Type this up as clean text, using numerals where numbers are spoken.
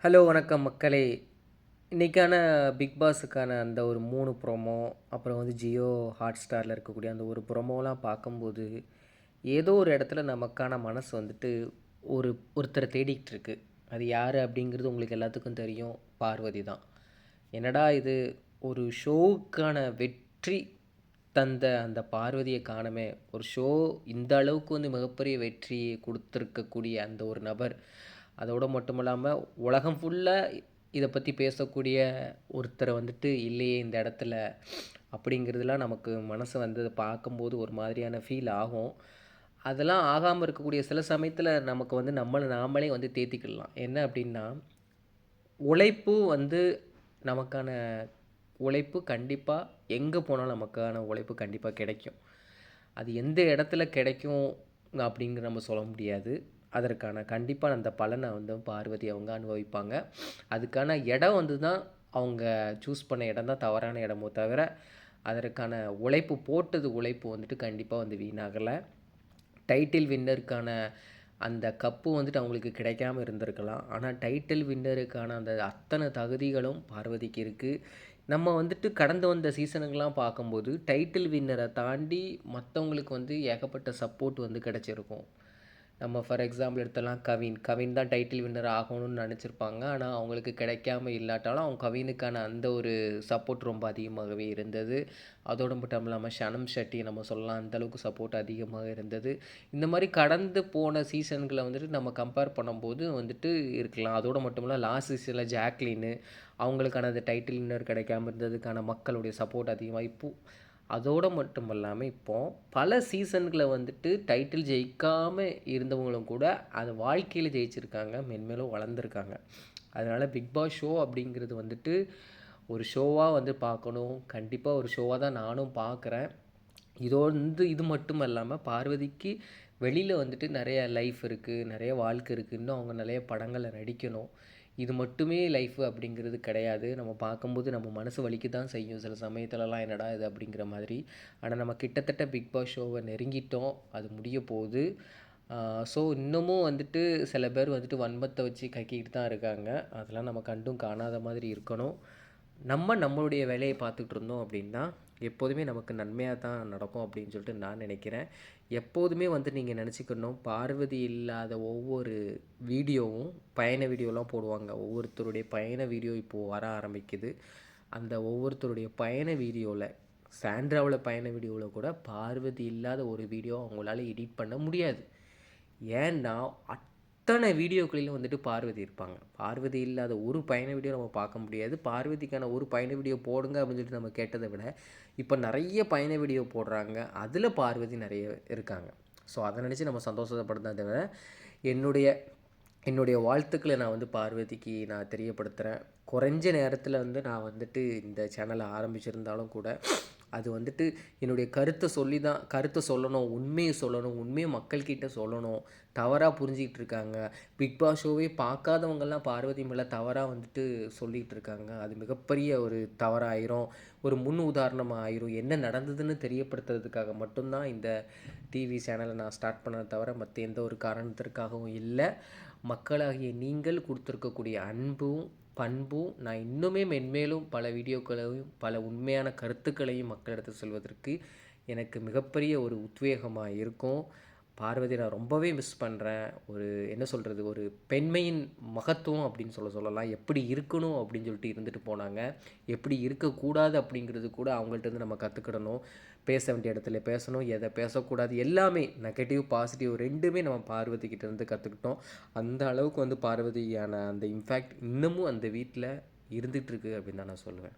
Hello வணக்கம் மக்களே. இன்றைக்கான பிக் பாஸுக்கான அந்த ஒரு 3 ப்ரோமோ, அப்புறம் வந்து ஜியோ ஹாட்ஸ்டாரில் இருக்கக்கூடிய அந்த ஒரு ப்ரோமோலாம் பார்க்கும்போது, ஏதோ ஒரு இடத்துல நமக்கான மனசு வந்துட்டு ஒருத்தரை தேடிக்கிட்டு இருக்கு. அது யார் அப்படிங்கிறது உங்களுக்கு எல்லாத்துக்கும் தெரியும். பார்வதி தான். என்னடா இது, ஒரு ஷோவுக்கான வெற்றி தந்த அந்த பார்வதியை காணமே, ஒரு ஷோ இந்த அளவுக்கு வந்து மிகப்பெரிய வெற்றியை கொடுத்துருக்கக்கூடிய அந்த ஒரு நபர், அதோடு மட்டும் இல்லாமல் உலகம் ஃபுல்லாக இதை பற்றி பேசக்கூடிய ஒருத்தரை வந்துட்டு இல்லையே இந்த இடத்துல அப்படிங்கிறதுலாம் நமக்கு மனசு வந்து அதை பார்க்கும்போது ஒரு மாதிரியான ஃபீல் ஆகும். அதெல்லாம் ஆகாமல் இருக்கக்கூடிய சில சமயத்தில் நமக்கு வந்து நம்மளை நாமளே வந்து தேத்திக்கிடலாம். என்ன அப்படின்னா, உழைப்பு வந்து நமக்கான உழைப்பு கண்டிப்பாக எங்கே போனாலும் நமக்கான உழைப்பு கண்டிப்பாக கிடைக்கும். அது எந்த இடத்துல கிடைக்கும் அப்படிங்கிற நம்ம சொல்ல முடியாது. அதற்கான கண்டிப்பாக அந்த பலனை வந்து பார்வதி அவங்க அனுபவிப்பாங்க. அதுக்கான இடம் வந்து தான் அவங்க சூஸ் பண்ண இடம் தான் தவறான இடமோ தவிர, அதற்கான உழைப்பு வந்துட்டு கண்டிப்பாக வந்து வீணாகலை. டைட்டில் வின்னருக்கான அந்த கப்பு வந்துட்டு அவங்களுக்கு கிடைக்காம இருந்திருக்கலாம். ஆனால் டைட்டில் வின்னருக்கான அந்த அத்தனை தகுதிகளும் பார்வதிக்கு இருக்குது. நம்ம வந்துட்டு கடந்து வந்த சீசனுங்கெலாம் பார்க்கும்போது டைட்டில் வின்னரை தாண்டி மற்றவங்களுக்கு வந்து ஏகப்பட்ட சப்போர்ட் வந்து கிடச்சிருக்கும். நம்ம ஃபார் எக்ஸாம்பிள் எடுத்தலாம் கவின் தான் டைட்டில் வின்னர் ஆகணும்னு நினச்சிருப்பாங்க. ஆனால் அவங்களுக்கு கிடைக்காம இல்லாட்டாலும் அவங்க கவினுக்கான அந்த ஒரு சப்போர்ட் ரொம்ப அதிகமாகவே இருந்தது. அதோடு மட்டும் இல்லாமல் ஷனம் ஷெட்டி நம்ம சொல்லலாம், அந்தளவுக்கு சப்போர்ட் அதிகமாக இருந்தது. இந்த மாதிரி கடந்து போன சீசன்களை வந்துட்டு நம்ம கம்பேர் பண்ணும்போது வந்துட்டு இருக்கலாம். அதோடு மட்டும் இல்லை, லாஸ்ட் சீசனில் ஜாக்லின்னு அவங்களுக்கான அந்த டைட்டில் வின்னர் கிடைக்காம இருந்ததுக்கான மக்களுடைய சப்போர்ட் அதிகமாக அதோடு மட்டும் இல்லாமல் இப்போது பல சீசன்களை வந்துட்டு டைட்டில் ஜெயிக்காமல் இருந்தவங்களும் கூட அது வாழ்க்கையில் ஜெயிச்சிருக்காங்க, மென்மேலும் வளர்ந்துருக்காங்க. அதனால் பிக் பாஸ் ஷோ அப்படிங்கிறது வந்துட்டு ஒரு ஷோவாக வந்து பார்க்கணும். கண்டிப்பாக ஒரு ஷோவாக தான் நானும் பார்க்குறேன். இது மட்டும் இல்லாமல் பார்வதிக்கு வெளியில் வந்துட்டு நிறைய லைஃப் இருக்குது, நிறைய வாழ்க்கை இருக்குது. இன்னும் அவங்க நிறைய படங்களில் நடிக்கணும். இது மட்டுமே லைஃபு அப்படிங்கிறது கிடையாது. நம்ம பார்க்கும்போது நம்ம மனசு வலிக்க தான் செய்யும் சில சமயத்துலலாம், என்னடா இது அப்படிங்கிற மாதிரி. ஆனால் நம்ம கிட்டத்தட்ட பிக் பாஸ் ஷோவை நெருங்கிட்டோம். அது முடிய போகுது. ஸோ இன்னமும் வந்துட்டு சில பேர் வந்துட்டு வன்மத்தை வச்சு கக்கிக்கிட்டு தான் இருக்காங்க. அதெல்லாம் நம்ம கண்டும் காணாத மாதிரி இருக்கணும். நம்மளுடைய வேலையை பார்த்துட்டு இருந்தோம் அப்படின்னா எப்போதுமே நமக்கு நன்மையாக தான் நடக்கும் அப்படின்னு சொல்லிட்டு நான் நினைக்கிறேன். எப்போதுமே வந்து நீங்கள் நினச்சிக்கணும், பார்வதி இல்லாத ஒவ்வொரு வீடியோவும் பயண வீடியோலாம் போடுவாங்க. ஒவ்வொருத்தருடைய பயண வீடியோ இப்போது வர ஆரம்பிக்குது. அந்த ஒவ்வொருத்தருடைய பயண வீடியோவில், சாண்ட்ராவில் பயண வீடியோவில் கூட பார்வதி இல்லாத ஒரு வீடியோ அவங்களால எடிட் பண்ண முடியாது. ஏன்னா அத்தனை வீடியோக்களிலும் வந்துட்டு பார்வதி இருப்பாங்க. பார்வதி இல்லாத ஒரு பயண வீடியோ நம்ம பார்க்க முடியாது. பார்வதிக்கான ஒரு பயண வீடியோ போடுங்க அப்படின்னு சொல்லிட்டு நம்ம கேட்டதை விட இப்போ நிறைய பயண வீடியோ போடுறாங்க. அதில் பார்வதி நிறைய இருக்காங்க. ஸோ அதை நினச்சி நம்ம சந்தோஷப்படுறதை தவிர, என்னுடைய என்னுடைய வாழ்த்துக்களை நான் வந்து பார்வதிக்கு நான் தெரியப்படுத்துகிறேன். குறைஞ்ச நேரத்தில் வந்து நான் வந்துட்டு இந்த சேனலை ஆரம்பிச்சிருந்தாலும் கூட, அது வந்துட்டு என்னுடைய கருத்தை சொல்லணும், உண்மையை சொல்லணும், உண்மையை மக்கள்கிட்ட சொல்லணும். தவறாக புரிஞ்சிக்கிட்டு இருக்காங்க. பிக் பாஸ் ஷோவே பார்க்காதவங்கெல்லாம் பார்வதி மேலே தவறாக வந்துட்டு சொல்லிகிட்டு இருக்காங்க. அது மிகப்பெரிய ஒரு தவறாயிரும், ஒரு முன் உதாரணமாக ஆயிரும். என்ன நடந்ததுன்னு தெரியப்படுத்துறதுக்காக மட்டும்தான் இந்த டிவி சேனலை நான் ஸ்டார்ட் பண்ணதை தவிர மற்ற எந்த ஒரு காரணத்திற்காகவும் இல்லை. மக்களாகிய நீங்கள் கொடுத்துருக்கக்கூடிய அன்பும் பண்பும் நான் இன்னுமே மென்மேலும் பல வீடியோக்களையும் பல உண்மையான கருத்துக்களையும் மக்களிடத்தில் சொல்வதற்கு எனக்கு மிகப்பெரிய ஒரு உத்வேகமாக இருக்கும். பார்வதி நான் ரொம்பவே மிஸ் பண்ணுறேன். ஒரு என்ன சொல்கிறது, ஒரு பெண்மையின் மகத்துவம் அப்படின்னு சொல்லலாம். எப்படி இருக்கணும் அப்படின்னு சொல்லிட்டு இருந்துட்டு போனாங்க. எப்படி இருக்கக்கூடாது அப்படிங்கிறது கூட அவங்கள்ட்ட நம்ம கற்றுக்கிடணும். பேச வேண்டிய இடத்துல பேசணும், எதை பேசக்கூடாது, எல்லாமே நெகட்டிவ் பாசிட்டிவ் ரெண்டுமே நம்ம பார்வதிக்கிட்ட இருந்து கற்றுக்கிட்டோம். அந்த அளவுக்கு வந்து பார்வதியான அந்த இம்பேக்ட் இன்னமும் அந்த வீட்டில் இருந்துகிட்ருக்கு அப்படின்னு தான் நான் சொல்லுவேன்.